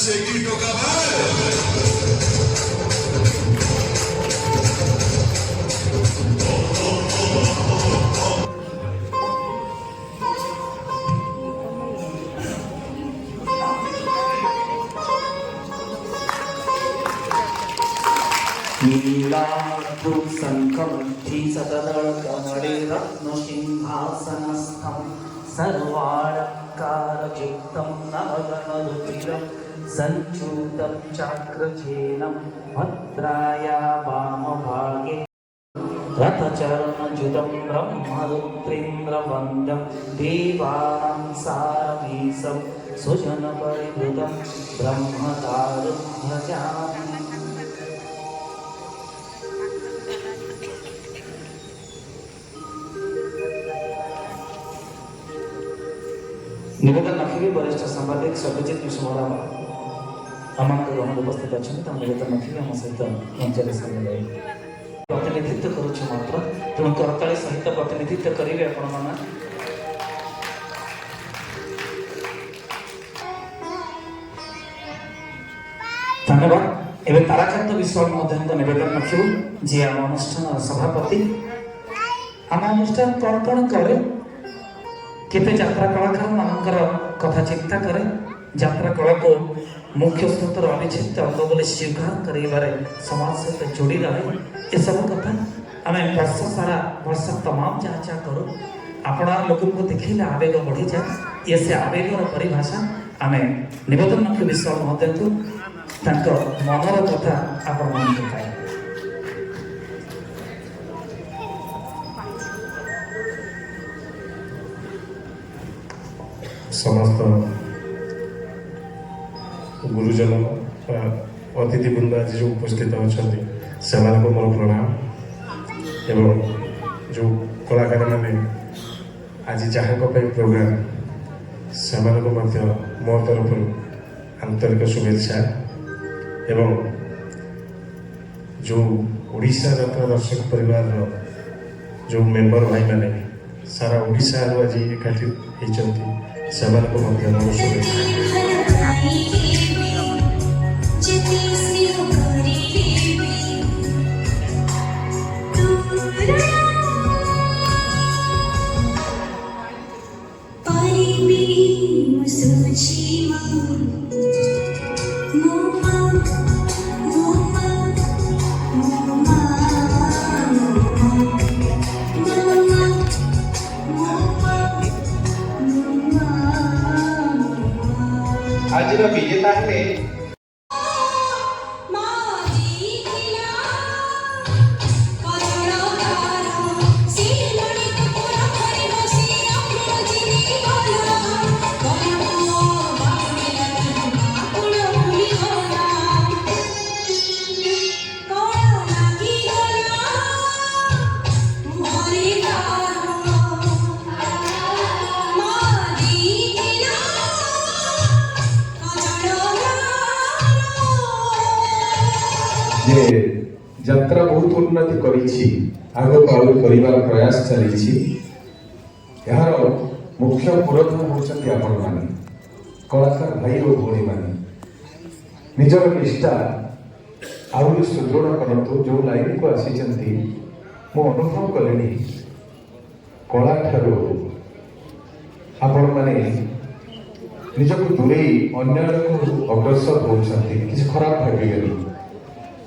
से कीटों का भय। शंखमंठी सतदल कमले रत्न सिंहासनस्थं सर्वालंकारयुक्तं नवगणरुचिरं संचूतं चाक्रचेनं भद्राया वामभागे रथचरणच्युतं ब्रह्मरुद्रेन्द्रवन्द्यं देवानां सारमीशं सुजनपरिवृतं ब्रह्मतारुं भजामि। निवेदन रखिए वरिष्ठ संवादिक सर्वजित विश्वराम आमक ग्रहण उपस्थित अच्छा निवेदन रखिए आम सहित मंचर सामने प्रतिनिधित्व करुच्छ मात्र तेणु करताली सहित प्रतिनिधित्व करेंगे आपण मैंने धन्यवाद। एवं ताराकांत विश्वास निवेदन रखू जी आम अनुष्ठान सभापति आम अनुष्ठान कौन कौन करे केते यात्रा कलाकार मानकर कथा चिंता करे यात्रा कला को मुख्य स्रोत अभिचित अंग बोले स्वीकार करे समाज सहित जोड़ी रहे ये सब कथा आम वर्ष सारा वर्ष तमाम जहाँ जहाँ करूँ आपण लोक को देखिले आवेग बढ़ी जाए ये से आवेगर परिभाषा आम निवेदन रखी विश्वास महोदय को मनर कथा आपण मान समस्त गुरुजन अतिथिवृंद आज जो उपस्थित अच्छा से मोर प्रणाम एवं जो कलाकार मैंने आज जहाँ प्रोग्राम से मो तरफ आंतरिक शुभेच्छा एवं जो ओडिशा यात्रा दर्शक परिवार जो मेंबर भाई मैंने सारा ओडिशा आज एकाठी होती सेमानको मध्य मोर शुभेच्छा। आज विजेता है यात्रा बहुत उन्नति करिछि आगो आगो परिवार प्रयास चलिछि यार मुख्य पुरोधन होचंती आपण माने कलाकार भाई और भोणी माने निजर निष्ठा आउरी सुदृढ़ करंतु जो लाइन को आसीचंती मो अनुभव कलेनी कला ठारो आपण माने निजको दूरे अन्य अग्रसर होचंती किछ खराब भाबिगली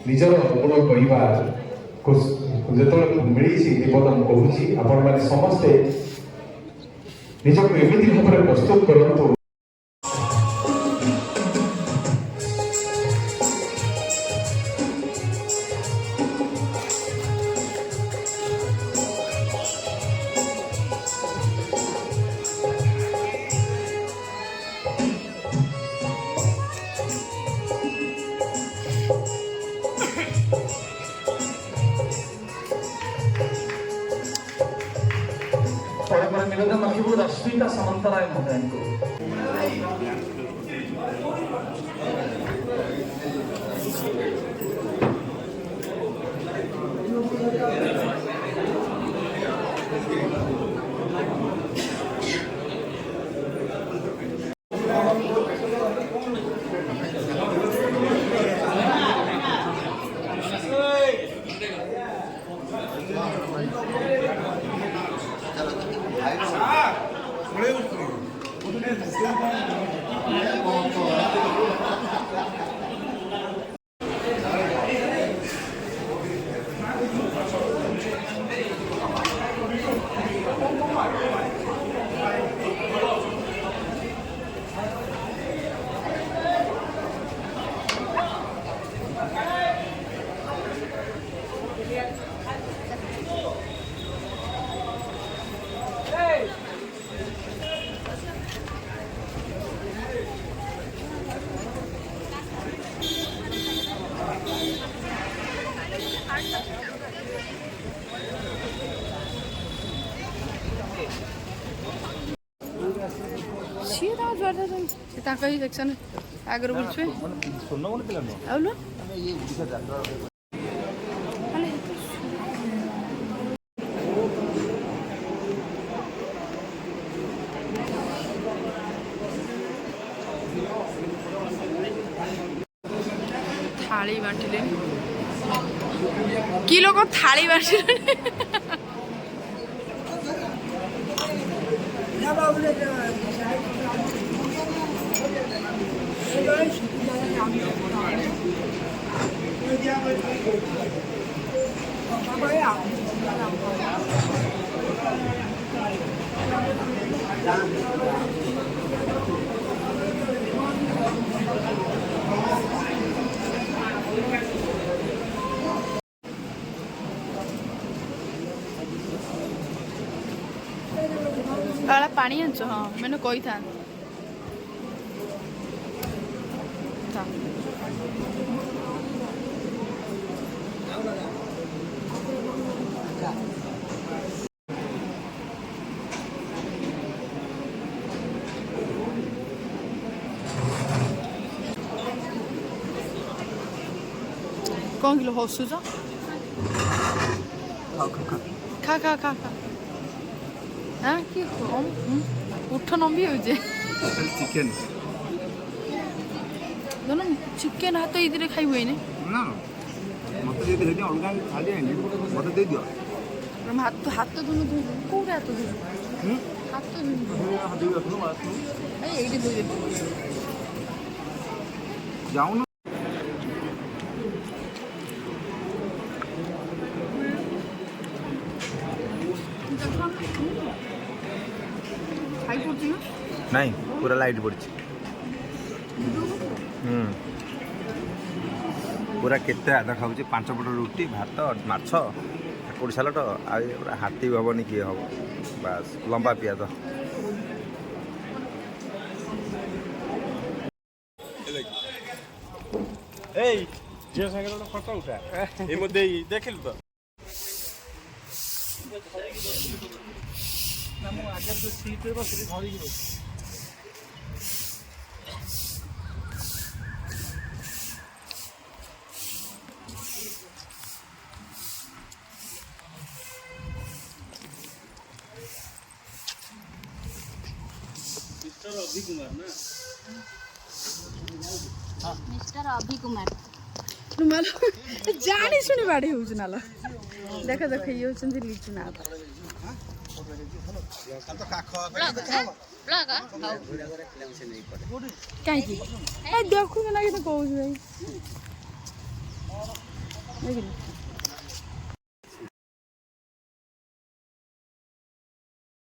निजर गुण कहवा जो मिली निवेदन कहूँ आपण मैंने समस्ते निजक एमती भाव में प्रस्तुत करूँ। निवेदन रखू रश्मिता सामंतराय महोदय को ସିଏ ତାଙ୍କ ଯୁଆଡ଼େ ଯାଉଛନ୍ତି ସେ ତାଙ୍କ ହିଁ ସେକ୍ସନ୍ ଆଗରେ ବୁଲୁଛେ ଆଉ ଲୋ थाली बांटिले कि लोग थाली बांटिले काला पानी आंच हाँ मैंने कही था कौन किलो हसुच खा खा खा खा हाँ कि उठ नंबी हो चिकेन दोनों चिकेन हाथ इधर खाई हुए ने ना मत दे दे अलगा खाली आनी मत दे दियो हाथ हाथ दोनों धो कोड़े हाथ धो हाथ धो ए एडी धो जाऊ ना खाई पड़ती ना नहीं पूरा लाइट पड़ी पूरा केते आधा खाऊँ 5 पट रुटी भात माछ काकुड़ी सालट आ पूरा हाथी हबनी किए हम बास लंबा पियाज झील सागर गोटे फटो उठा ये देखिलु तो मिस्टर अभि कुमार जानी शुणी बाड़ी हो नाला देख देख ये होचंदी लिचु ना कहीं देखू ना कि कहूँ भाई